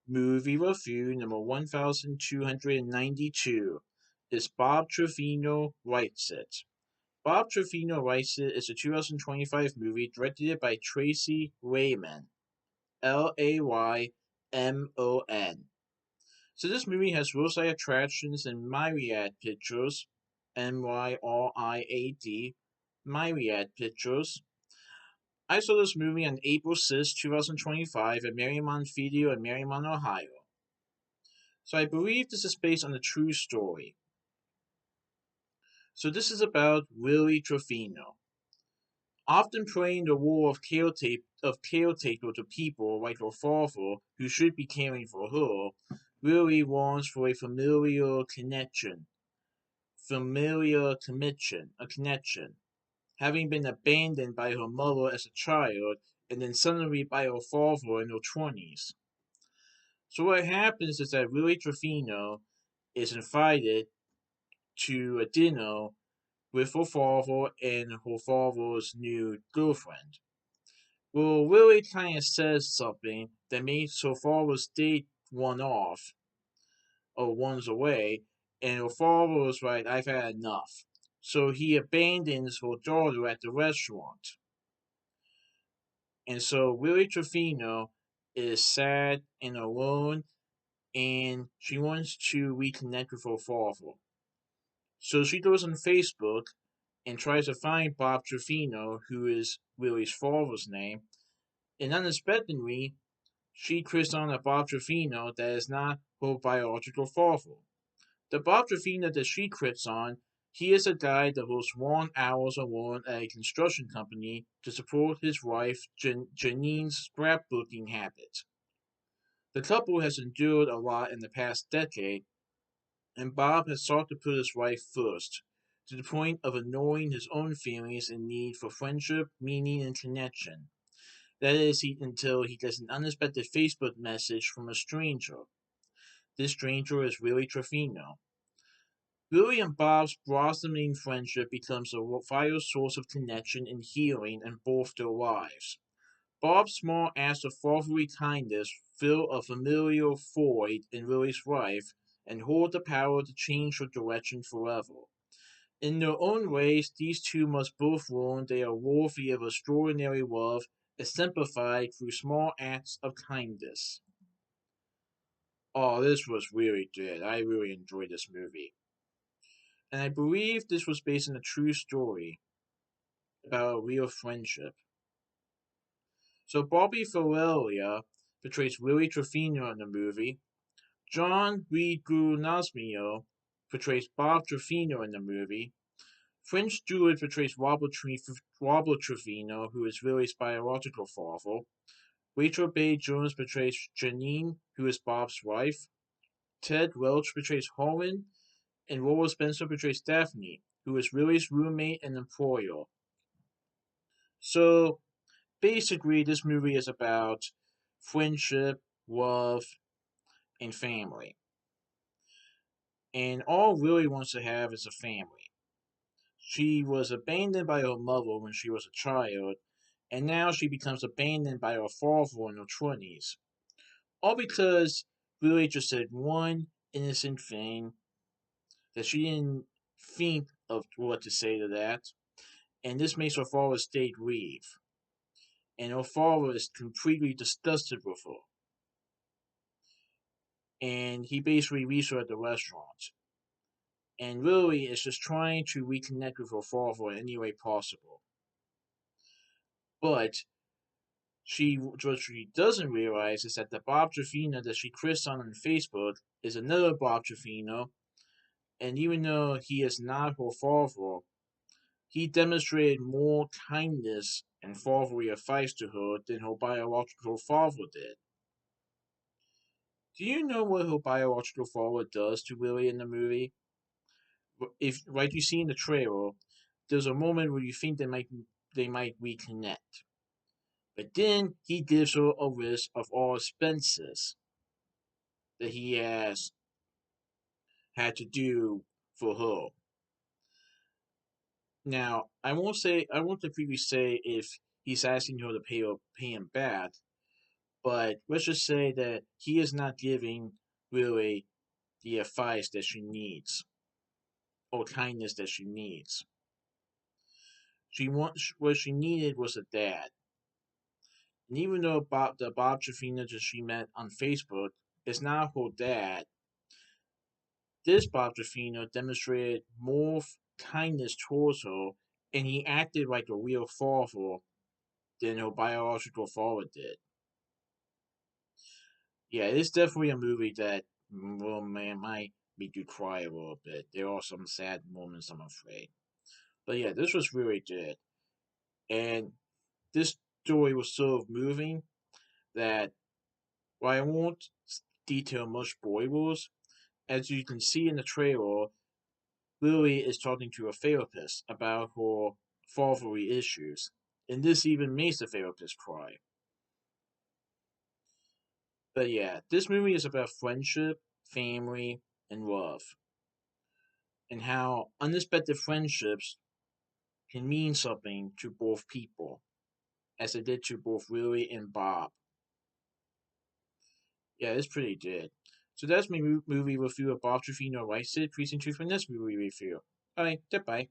Movie review number 1292 is Bob Trevino Writes It. Bob Trevino Writes It is a 2025 movie directed by Tracy Raymond, Laymon. So this movie has Roadside Attractions and Myriad Pictures, Myriad, Myriad Pictures. I saw this movie on April 6, 2025 at Mariemont Theatre in Mariemont, Ohio. So I believe this is based on a true story. So this is about Willie Trevino. Often playing the role of caretaker to people like her father, who should be caring for her, Willie longs for a a connection, having been abandoned by her mother as a child and then suddenly by her father in her 20s. So what happens is that Willie Trevino is invited to a dinner with her father and her father's new girlfriend. Well, Willie kind of says something that makes her father's date run off or runs away, and her father was like, I've had enough. So he abandons her daughter at the restaurant. And so Willie Trevino is sad and alone, and she wants to reconnect with her father. So she goes on Facebook and tries to find Bob Trevino, who is Willie's father's name, and unexpectedly, she clicks on a Bob Trevino that is not her biological father. The Bob Trevino that she clicks on, he is a guy that works long hours alone at a construction company to support his wife Janine's scrapbooking habit. The couple has endured a lot in the past decade, and Bob has sought to put his wife first, to the point of ignoring his own feelings and need for friendship, meaning, and connection. That is, until he gets an unexpected Facebook message from a stranger. This stranger is Willie Trevino. Willie and Bob's blossoming friendship becomes a vital source of connection and healing in both their lives. Bob's small acts of fatherly kindness fill a familial void in Willie's life and hold the power to change her direction forever. In their own ways, these two must both learn they are worthy of extraordinary love, exemplified through small acts of kindness. Oh, this was really good. I really enjoyed this movie. And I believe this was based on a true story about a real friendship. So Bobby Ferreira portrays Willie Trevino in the movie. John Rigugnazio portrays Bob Trevino in the movie. French Stewart portrays Robert Trevino, who is Willie's biological father. Rachel Bay Jones portrays Janine, who is Bob's wife. Ted Welch portrays Holland, and Laura Spencer portrays Daphne, who is Willie's roommate and employer. So basically, this movie is about friendship, love, and family. And all Willie wants to have is a family. She was abandoned by her mother when she was a child, and now she becomes abandoned by her father in her 20s. All because Willie just said one innocent thing that she didn't think of what to say to that, and this makes her father's date leave. And her father is completely disgusted with her. And he basically leaves her at the restaurant. And Willie is just trying to reconnect with her father in any way possible. But what she doesn't realize is that the Bob Trevino that she clicked on Facebook is another Bob Trevino, and even though he is not her father, he demonstrated more kindness and fatherly advice to her than her biological father did. Do you know what her biological father does to Willie in the movie? If like you see in the trailer, there's a moment where you think they might reconnect. But then he gives her a list of all expenses that he has had to do for her. Now, I won't completely say if he's asking her to pay him back, But let's just say that he is not giving really the advice that she needs or kindness that she needs. She wants what she needed was a dad. And even though the Bob Trevino that she met on Facebook is not her dad, this Bob Trevino demonstrated more kindness towards her, and he acted like a real father than her biological father did. Yeah, it's definitely a movie that, well, man, might make you cry a little bit. There are some sad moments, I'm afraid. But yeah, this was really good. And this story was so moving that, while I won't detail much spoilers, as you can see in the trailer, Lily is talking to a therapist about her fatherly issues. And this even makes the therapist cry. But yeah, this movie is about friendship, family, and love, and how unexpected friendships can mean something to both people, as it did to both Lily and Bob. Yeah, it's pretty good. So that's my movie review of Bob Trevino Rice It. Please tune for next movie review. Alright, goodbye.